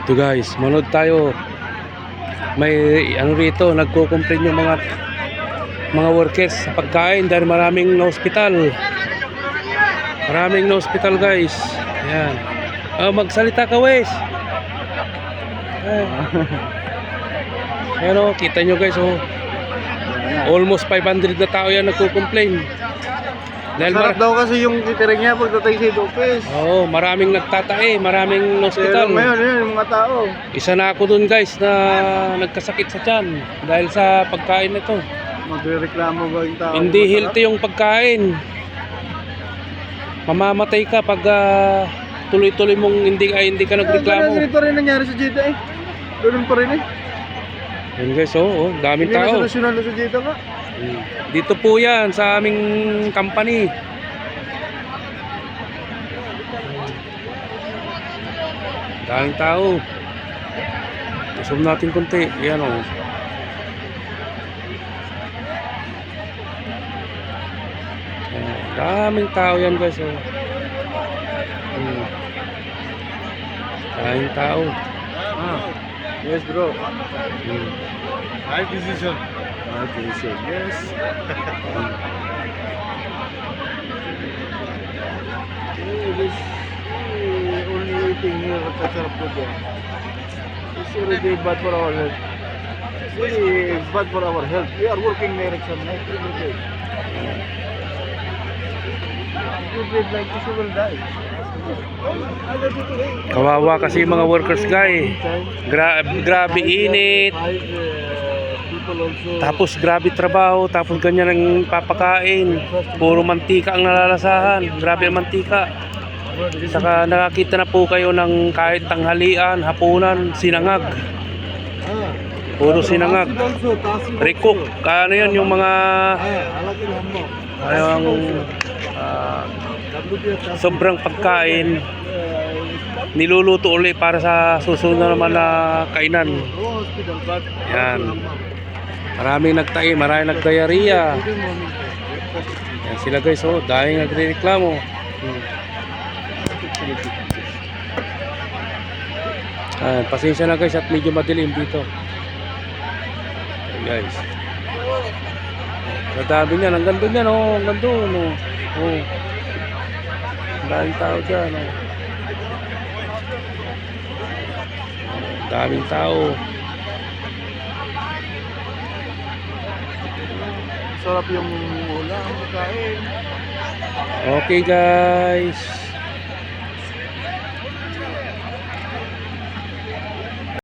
Ito guys, manood tayo. May ano rito, nagko-complain yung mga workers sa pagkain dahil maraming na-hospital. Maraming na-hospital guys. Ayan. Magsalita ka, Wes. Ayan o, kita nyo guys oh. Almost 500 na tao yan nagko-complain. Dahil sarap daw kasi yung catering niya pagdating sa office. Oo, maraming nagtatae, maraming hospital. Pero ngayon, yun, yung mga tao. Isa na ako dun guys na nagkasakit sa tiyan dahil sa pagkain nito. Magrereklamo ba yung tao? Hindi healthy yung pagkain. Mamamatay ka pag tuloy-tuloy mong hindi ka nagreklamo. Ganito rin nangyari sa Jeddah eh. Ganun pa rin eh. Yun guys, oh, daming Hindi tao. na solusyonan sa Jeddah nga. Dito po yan sa aming company. Daming tao. Zoom natin konti. Yan o. Daming tao yan guys. Oh. Daming tao. Yes bro. High decision. Yes. This only eating here at Kachar food. It's already bad for our health. It's really bad for our health. We are working direction night every day. If you breathe like this, you will die. Kawawa kasi yung mga workers guys. Grabe init. Tapos grabe trabaho, tapos ganyan ang papakain. Puro mantika ang nalalasahan. Grabe ang mantika. Saka nakakita na po kayo ng kahit tanghalian, hapunan, sinangag. Puro sinangag. Recook. Ano yun yung mga sobrang pagkain niluluto ulit para sa susunod na naman na kainan. Yan. Maraming nagtae, maraming nagdiarrhea. Yan sila guys, oh, dahil nagrereklamo. Pasensya na guys at medyo madilim dito. Yan guys. Nadami niyan, hanggang doon yan, oh, hanggang doon, oh. Oh. Daming tao dyan, oh. Daming tao. Sarap yung ulam, pagkain. Okay guys.